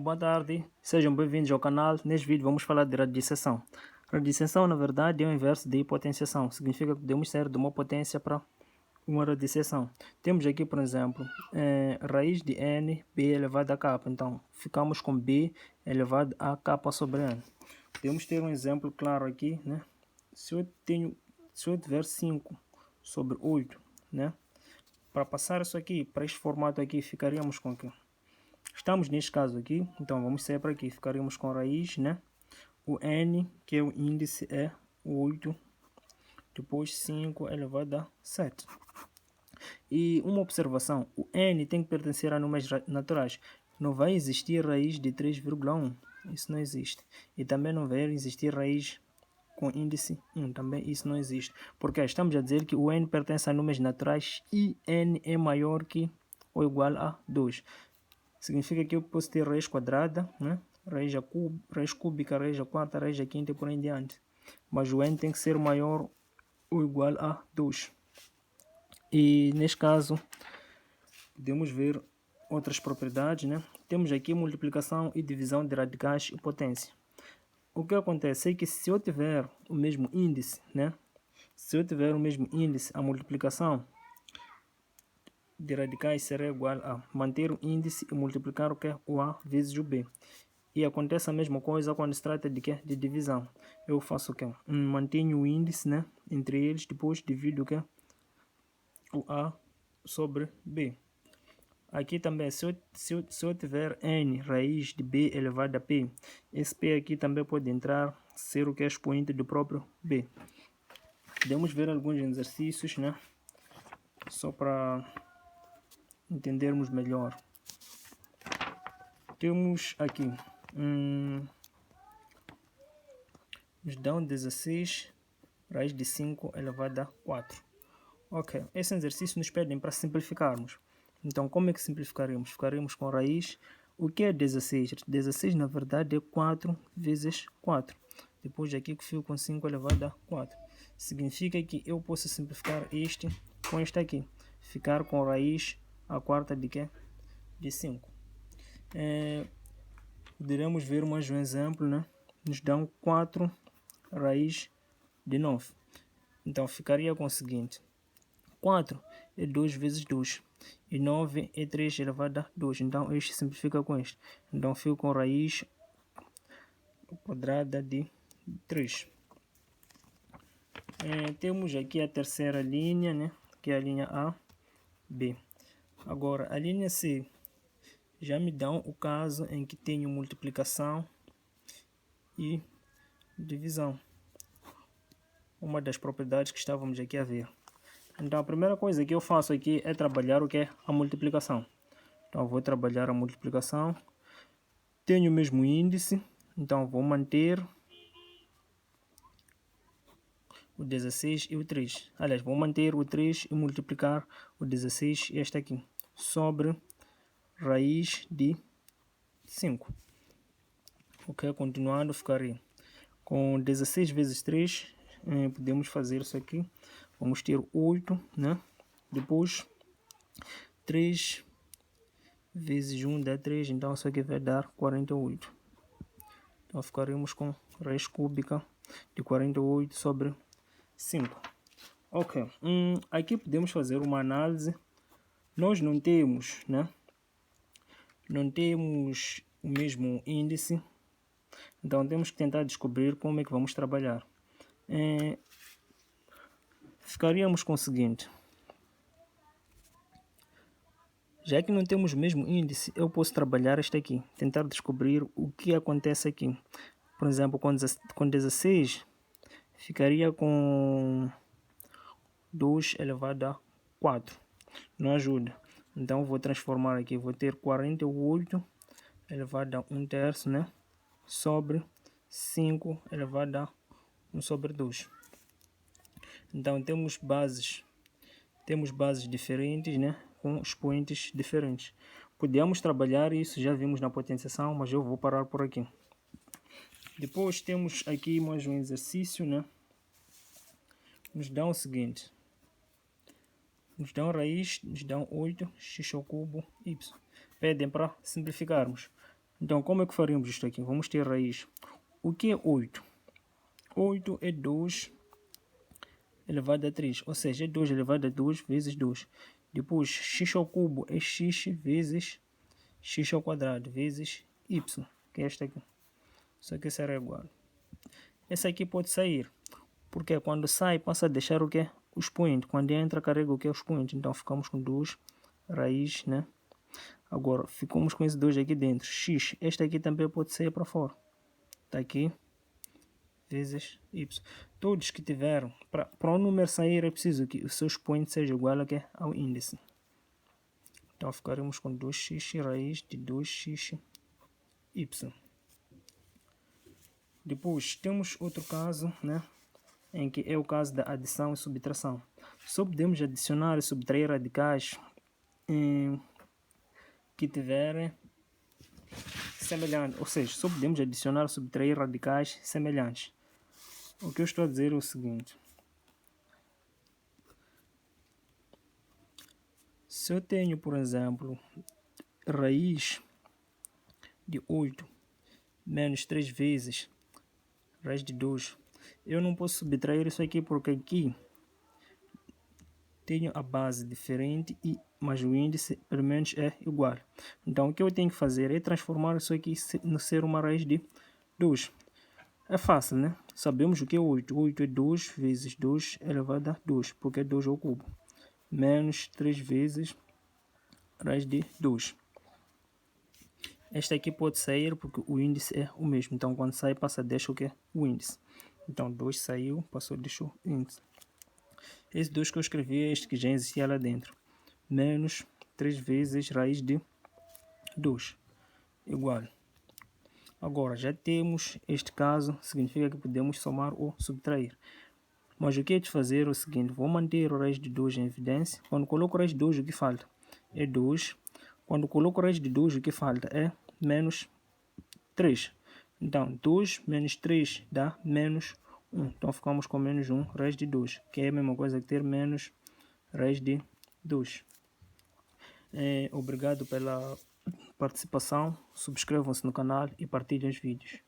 Boa tarde, sejam bem-vindos ao canal. Neste vídeo vamos falar de radicção. Radicção, na verdade, é o inverso de potenciação. Significa que podemos sair de uma potência para uma radicção. Temos aqui, por exemplo, raiz de n, b elevado a k. Então, ficamos com b elevado a k sobre n. Podemos ter um exemplo claro aqui, né? Se eu tiver 5 sobre 8, né? Para passar isso aqui, para este formato aqui, ficaríamos com o quê? Estamos neste caso aqui, então vamos sair para aqui, ficaríamos com raiz, né? O n, que é o índice, é 8, depois 5 elevado a 7. E uma observação, o n tem que pertencer a números naturais. Não vai existir raiz de 3,1, isso não existe. E também não vai existir raiz com índice 1, também isso não existe. Porque estamos a dizer que o n pertence a números naturais e n é maior que ou igual a 2. Significa que eu posso ter raiz quadrada, né? Raiz cúbica, raiz a quarta, raiz a quinta e por aí em diante. Mas o n tem que ser maior ou igual a 2. E neste caso, podemos ver outras propriedades, né? Temos aqui multiplicação e divisão de radicais e potência. O que acontece é que se eu tiver o mesmo índice, né? Se eu tiver o mesmo índice, a multiplicação de radicais será igual a manter o índice e multiplicar o que? O A vezes o B. E acontece a mesma coisa quando se trata de quê? De divisão. Eu faço o quê? Mantenho o índice, né? Entre eles, depois divido o quê? O A sobre B. Aqui também, se eu tiver n raiz de b elevado a p, esse p aqui também pode entrar, ser o que é expoente do próprio b. Podemos ver alguns exercícios, né? Só para entendermos melhor. Temos aqui, nos dão 16 raiz de 5 elevado a 4. Ok, esse exercício nos pedem para simplificarmos. Então, como é que simplificaremos? Ficaremos com raiz. O que é 16? 16, na verdade, é 4 vezes 4. Depois aqui que fico com 5 elevado a 4. Significa que eu posso simplificar este com este aqui. Ficar com raiz a quarta de quê? De 5. Poderemos ver mais um exemplo, né? Nos dão 4 raiz de 9. Então, ficaria com o seguinte. 4 é 2 vezes 2. E 9 é 3 elevado a 2. Então, este simplifica com este. Então, fico com raiz quadrada de 3. Temos aqui a terceira linha, né? Que é a linha A, B. Agora, a linha C já me dão o caso em que tenho multiplicação e divisão. Uma das propriedades que estávamos aqui a ver. Então, a primeira coisa que eu faço aqui é trabalhar o que é a multiplicação. Então, vou trabalhar a multiplicação. Tenho o mesmo índice, então vou manter o 16 e o 3. Aliás, vou manter o 3 e multiplicar o 16, este aqui, sobre raiz de 5. Ok, continuando, ficarei com 16 vezes 3, podemos fazer isso aqui. Vamos ter 8, né? Depois 3 vezes 1 dá 3, então isso aqui vai dar 48. Então ficaremos com raiz cúbica de 48 sobre 5. Ok, aqui podemos fazer uma análise. Nós não temos, né? Não temos o mesmo índice. Então temos que tentar descobrir como é que vamos trabalhar. Ficaríamos com o seguinte. Já que não temos o mesmo índice, eu posso trabalhar este aqui. Tentar descobrir o que acontece aqui. Por exemplo, com 16, ficaria com 2 elevado a 4. Não ajuda. Então vou transformar aqui. Vou ter 48 elevado a 1 terço, né? Sobre 5 elevado a 1 sobre 2. Então temos bases diferentes, né? Com expoentes diferentes. Podemos trabalhar isso, já vimos na potenciação, mas eu vou parar por aqui. Depois temos aqui mais um exercício, né? Nos dão o seguinte. Nos dão raiz, nos dão 8, x ao cubo, y. Pedem para simplificarmos. Então, como é que faríamos isto aqui? Vamos ter raiz. O que é 8? 8 é 2 elevado a 3, ou seja, é 2 elevado a 2 vezes 2. Depois, x ao cubo é x vezes x ao quadrado vezes y, que é esta aqui. Isso aqui será igual. Essa aqui pode sair, porque quando sai passa a deixar o que? O expoente. Quando entra carrega o que é o expoente. Então ficamos com 2 raiz, né? Agora ficamos com esse 2 aqui dentro. X, esta aqui também pode sair para fora. Está aqui vezes y. Todos que tiveram, para o número sair é preciso que o seu expoente seja igual ao índice. Então ficaremos com 2x raiz de 2x y. Depois temos outro caso, né, em que é o caso da adição e subtração. Só podemos adicionar e subtrair radicais que tiverem semelhantes, ou seja, só podemos adicionar e subtrair radicais semelhantes. O que eu estou a dizer é o seguinte: se eu tenho, por exemplo, raiz de 8 menos 3 vezes raiz de 2, eu não posso subtrair isso aqui porque aqui tenho a base diferente, mas o índice pelo menos é igual. Então o que eu tenho que fazer é transformar isso aqui no ser uma raiz de 2. É fácil, né? Sabemos o que é 8. 8 é 2 vezes 2 elevado a 2, porque é 2 ao cubo. Menos 3 vezes raiz de 2. Esta aqui pode sair porque o índice é o mesmo. Então quando sai passa deixa o que é o índice. Então 2 saiu, passou deixou o índice. Esse 2 que eu escrevi é este que já existia lá dentro. Menos 3 vezes raiz de 2 igual. Agora já temos este caso, significa que podemos somar ou subtrair. Mas o que é de fazer é o seguinte: vou manter o raiz de 2 em evidência. Quando coloco raiz de 2, o que falta é 2. Quando coloco raiz de 2, o que falta é menos 3. Então 2 menos 3 dá menos 1. Então ficamos com menos 1 raiz de 2, que é a mesma coisa que ter menos raiz de 2. Obrigado pela participação, subscrevam-se no canal e partilhem os vídeos.